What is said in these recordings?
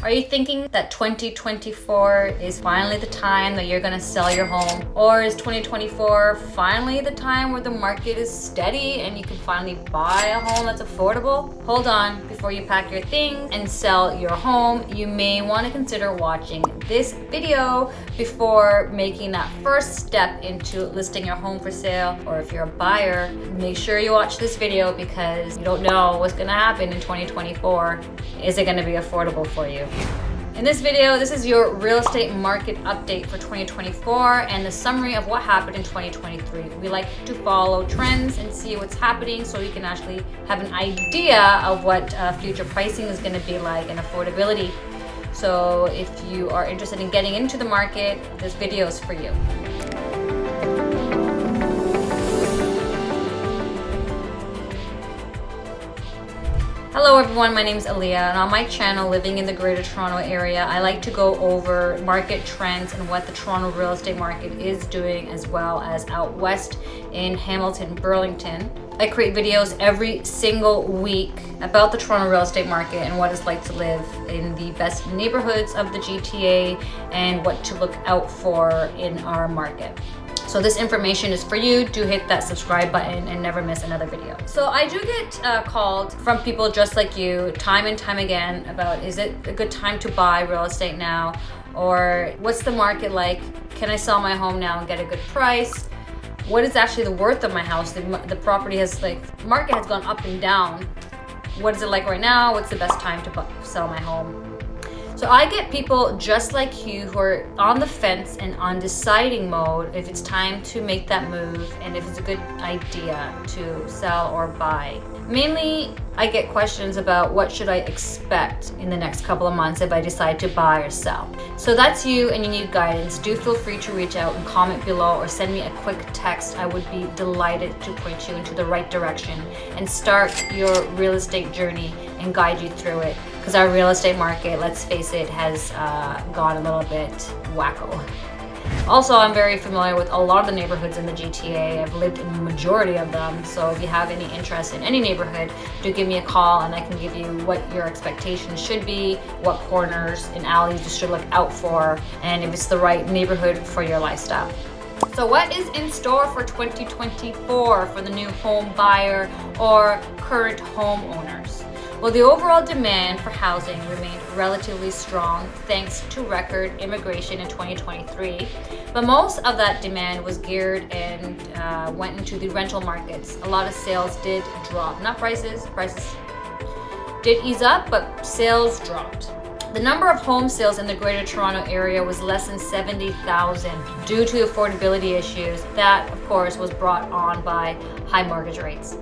Are you thinking that 2024 is finally the time that you're gonna sell your home? Or is 2024 finally the time where the market is steady and you can finally buy a home that's affordable? Hold on, before you pack your things and sell your home, you may want to consider watching this video before making that first step into listing your home for sale. Or if you're a buyer, make sure you watch this video because you don't know what's gonna happen in 2024. Is it gonna be affordable for you? In this video, this is your real estate market update for 2024 and the summary of what happened in 2023. We like to follow trends and see what's happening so we can actually have an idea of what future pricing is going to be like and affordability. So if you are interested in getting into the market, this video is for you. Hello everyone, my name is Allia, and on my channel, Living in the Greater Toronto Area, I like to go over market trends and what the Toronto real estate market is doing, as well as out west in Hamilton, Burlington. I create videos every single week about the Toronto real estate market and what it's like to live in the best neighborhoods of the GTA and what to look out for in our market. So this information is for you. Do hit that subscribe button and never miss another video. So I do get called from people just like you time and time again about, is it a good time to buy real estate now? Or what's the market like? Can I sell my home now and get a good price? What is actually the worth of my house? The property has market has gone up and down. What is it like right now? What's the best time to sell my home? So I get people just like you who are on the fence and undeciding mode if it's time to make that move and if it's a good idea to sell or buy. Mainly, I get questions about what should I expect in the next couple of months if I decide to buy or sell. So that's you and you need guidance. Do feel free to reach out and comment below or send me a quick text. I would be delighted to point you into the right direction and start your real estate journey and guide you through it. Because our real estate market, let's face it, has gone a little bit wacko. Also, I'm very familiar with a lot of the neighborhoods in the GTA. I've lived in the majority of them. So if you have any interest in any neighborhood, do give me a call and I can give you what your expectations should be, what corners and alleys you should look out for, and if it's the right neighborhood for your lifestyle. So what is in store for 2024 for the new home buyer or current homeowners? Well, the overall demand for housing remained relatively strong thanks to record immigration in 2023, but most of that demand was geared and went into the rental markets. A lot of sales did drop, not prices did ease up, but sales dropped. The number of home sales in the Greater Toronto Area was less than 70,000 due to affordability issues. That, of course, was brought on by high mortgage rates.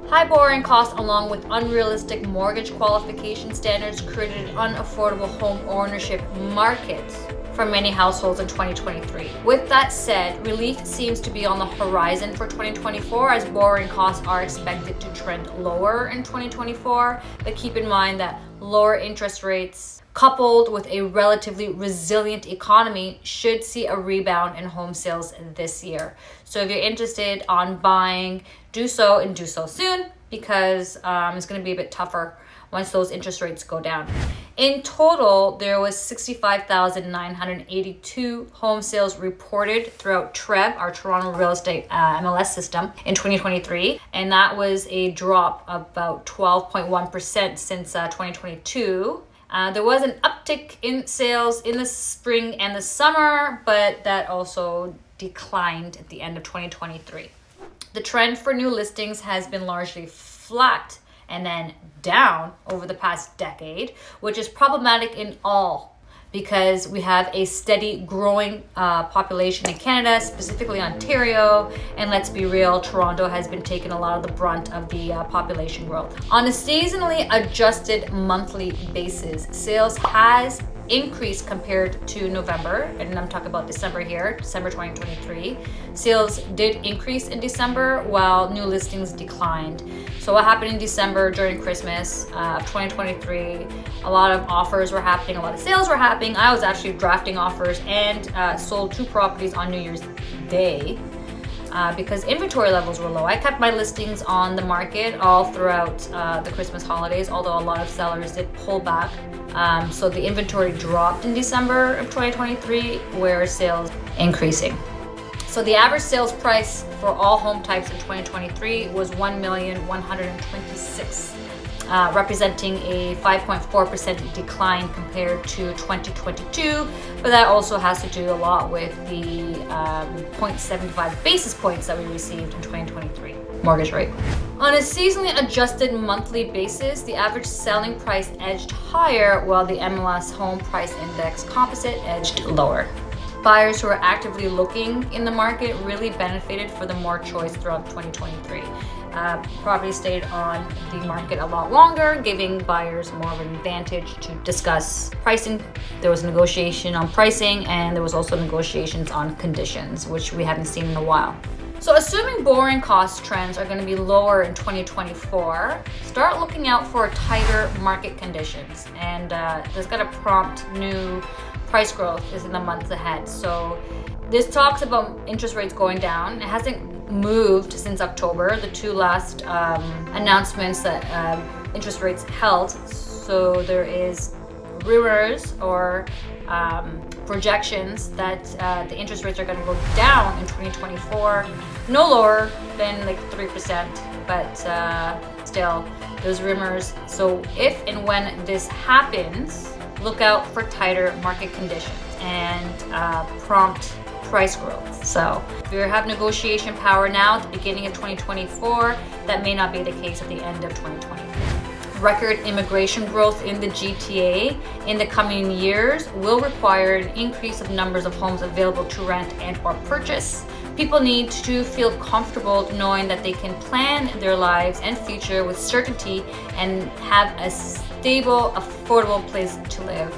High borrowing costs along with unrealistic mortgage qualification standards created an unaffordable home ownership market for many households in 2023. With that said, relief seems to be on the horizon for 2024 as borrowing costs are expected to trend lower in 2024. But keep in mind that lower interest rates coupled with a relatively resilient economy should see a rebound in home sales this year. So if you're interested on buying, do so and do so soon because it's going to be a bit tougher once those interest rates go down. In total, there was 65,982 home sales reported throughout TREB, our Toronto Real Estate MLS system, in 2023. And that was a drop of about 12.1% since 2022. There was an uptick in sales in the spring and the summer, but that also declined at the end of 2023. The trend for new listings has been largely flat and then down over the past decade, which is problematic in all because we have a steady growing population in Canada, specifically Ontario, and let's be real, Toronto has been taking a lot of the brunt of the population growth. On a seasonally adjusted monthly basis, sales has increased compared to November, and I'm talking about December here, December 2023. Sales did increase in December while new listings declined. So what happened in December during Christmas of 2023, a lot of offers were happening, a lot of sales were happening. I was actually drafting offers and sold 2 properties on New Year's Day because inventory levels were low. I kept my listings on the market all throughout the Christmas holidays, although a lot of sellers did pull back So the inventory dropped in December of 2023, where sales increasing. So the average sales price for all home types in 2023 was $1,126,000, representing a 5.4% decline compared to 2022. But that also has to do a lot with the 0.75 basis points that we received in 2023 mortgage rate. On a seasonally adjusted monthly basis, the average selling price edged higher while the MLS Home Price Index composite edged lower. Buyers who are actively looking in the market really benefited for the more choice throughout 2023. Property stayed on the market a lot longer, giving buyers more of an advantage to discuss pricing. There was negotiation on pricing, and there was also negotiations on conditions, which we haven't seen in a while. So assuming borrowing cost trends are going to be lower in 2024, start looking out for tighter market conditions. And there's got to prompt new price growth is in the months ahead. So this talks about interest rates going down. It hasn't moved since October, the two last announcements that interest rates held. So there is rumors or projections that the interest rates are going to go down in 2024, no lower than like 3%, but still those rumors. So if and when this happens, look out for tighter market conditions and prompt price growth. So if you have negotiation power now at the beginning of 2024, that may not be the case at the end of 2024. Record immigration growth in the GTA in the coming years will require an increase of numbers of homes available to rent and or purchase. People need to feel comfortable knowing that they can plan their lives and future with certainty and have a stable, affordable place to live.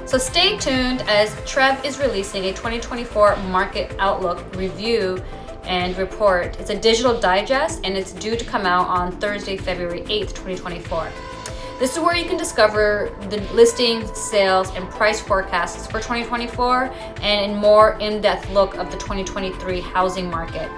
So stay tuned as Trev is releasing a 2024 market outlook review and report. It's a digital digest and it's due to come out on Thursday, February 8th, 2024. This is where you can discover the listing, sales, and price forecasts for 2024 and a more in-depth look of the 2023 housing market.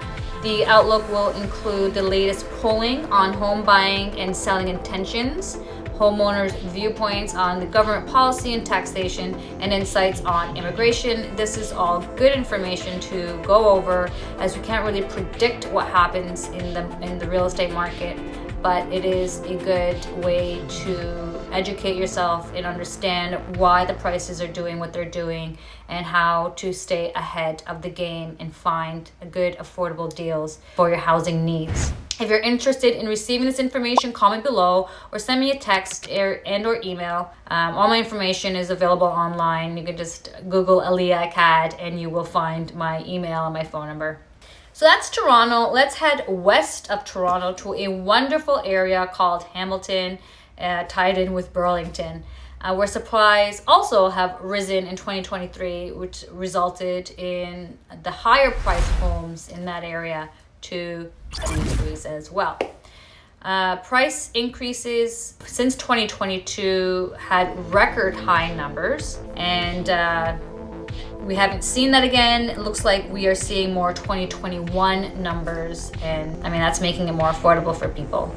The outlook will include the latest polling on home buying and selling intentions, homeowners' viewpoints on the government policy and taxation, and insights on immigration. This is all good information to go over, as we can't really predict what happens in the real estate market, but it is a good way to educate yourself and understand why the prices are doing what they're doing and how to stay ahead of the game and find good affordable deals for your housing needs. If you're interested in receiving this information, comment below or send me a text or email. All my information is available online. You can just Google Allia Akkad and you will find my email and my phone number. So that's Toronto. Let's head west of Toronto to a wonderful area called Hamilton, tied in with Burlington, where supplies also have risen in 2023, which resulted in the higher priced homes in that area to increase as well. Price increases since 2022 had record high numbers, and we haven't seen that again. It looks like we are seeing more 2021 numbers, and I mean that's making it more affordable for people.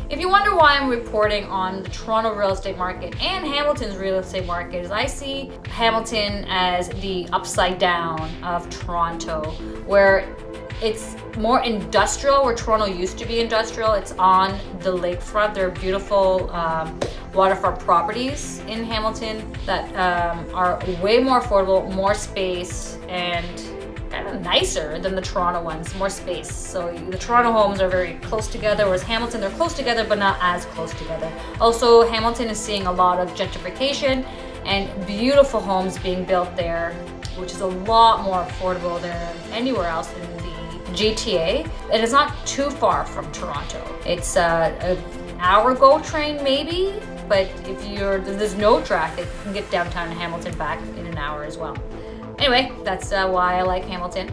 If you wonder why I'm reporting on the Toronto real estate market and Hamilton's real estate market, is I see Hamilton as the upside down of Toronto, where it's more industrial, where Toronto used to be industrial. It's on the lakefront. There are beautiful waterfront properties in Hamilton that are way more affordable, more space, and kind of nicer than the Toronto ones, more space. So the Toronto homes are very close together, whereas Hamilton, they're close together, but not as close together. Also, Hamilton is seeing a lot of gentrification and beautiful homes being built there, which is a lot more affordable than anywhere else in the GTA. And it's not too far from Toronto. It's an hour GO train maybe, but if there's no traffic, you can get downtown Hamilton back in an hour as well. Anyway, that's why I like Hamilton.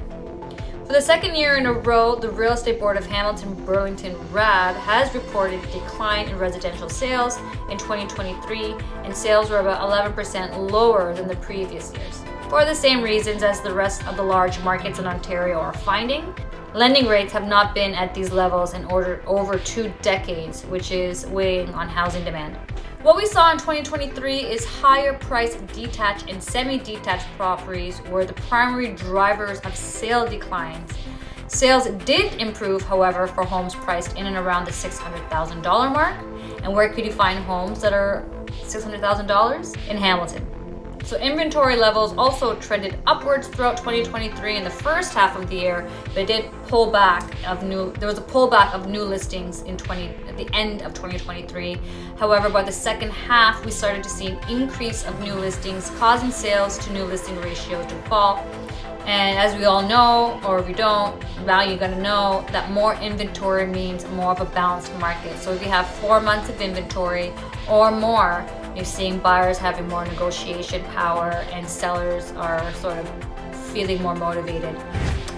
For the second year in a row, the Real Estate Board of Hamilton Burlington RAB has reported a decline in residential sales in 2023, and sales were about 11% lower than the previous years. For the same reasons as the rest of the large markets in Ontario are finding, lending rates have not been at these levels in over 2 decades, which is weighing on housing demand. What we saw in 2023 is higher priced detached and semi-detached properties were the primary drivers of sale declines. Sales did improve, however, for homes priced in and around the $600,000 mark. And where could you find homes that are $600,000? In Hamilton. So inventory levels also trended upwards throughout 2023 in the first half of the year, but there was a pullback of new listings at the end of 2023. However, by the second half, we started to see an increase of new listings, causing sales to new listing ratios to fall. And as we all know, or if you don't, now you're gonna know that more inventory means more of a balanced market. So if you have 4 months of inventory or more, you're seeing buyers having more negotiation power and sellers are sort of feeling more motivated.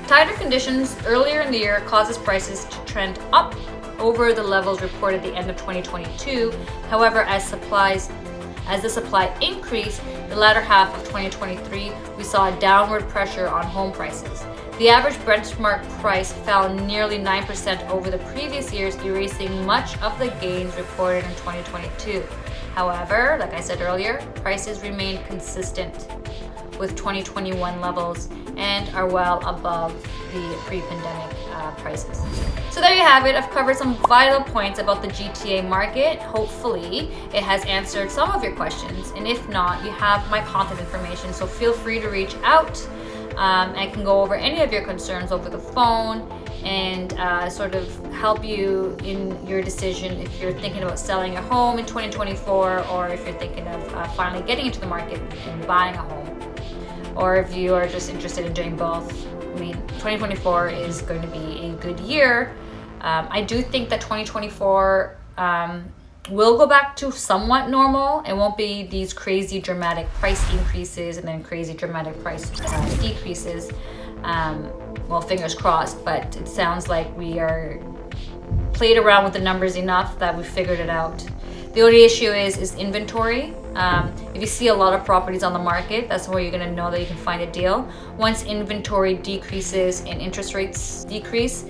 Tighter conditions earlier in the year causes prices to trend up over the levels reported at the end of 2022. However, as the supply increased, the latter half of 2023, we saw a downward pressure on home prices. The average benchmark price fell nearly 9% over the previous years, erasing much of the gains reported in 2022. However, like I said earlier, prices remained consistent with 2021 levels and are well above the pre-pandemic prices. So there you have it. I've covered some vital points about the GTA market. Hopefully it has answered some of your questions, and if not, you have my contact information, so feel free to reach out. I can go over any of your concerns over the phone and sort of help you in your decision if you're thinking about selling a home in 2024, or if you're thinking of finally getting into the market and buying a home, or if you are just interested in doing both. I mean, 2024 is going to be a good year. I do think that 2024 will go back to somewhat normal. It won't be these crazy dramatic price increases and then crazy dramatic price decreases. Well, fingers crossed, but it sounds like we are played around with the numbers enough that we figured it out. The only issue is inventory. If you see a lot of properties on the market, that's where you're gonna know that you can find a deal. Once inventory decreases and interest rates decrease,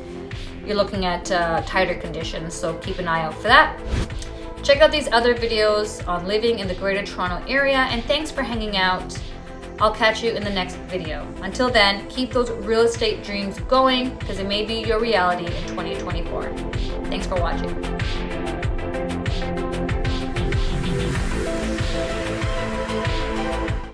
you're looking at tighter conditions, so keep an eye out for that. Check out these other videos on living in the Greater Toronto Area, and thanks for hanging out. I'll catch you in the next video. Until then, keep those real estate dreams going, because it may be your reality in 2024. Thanks for watching.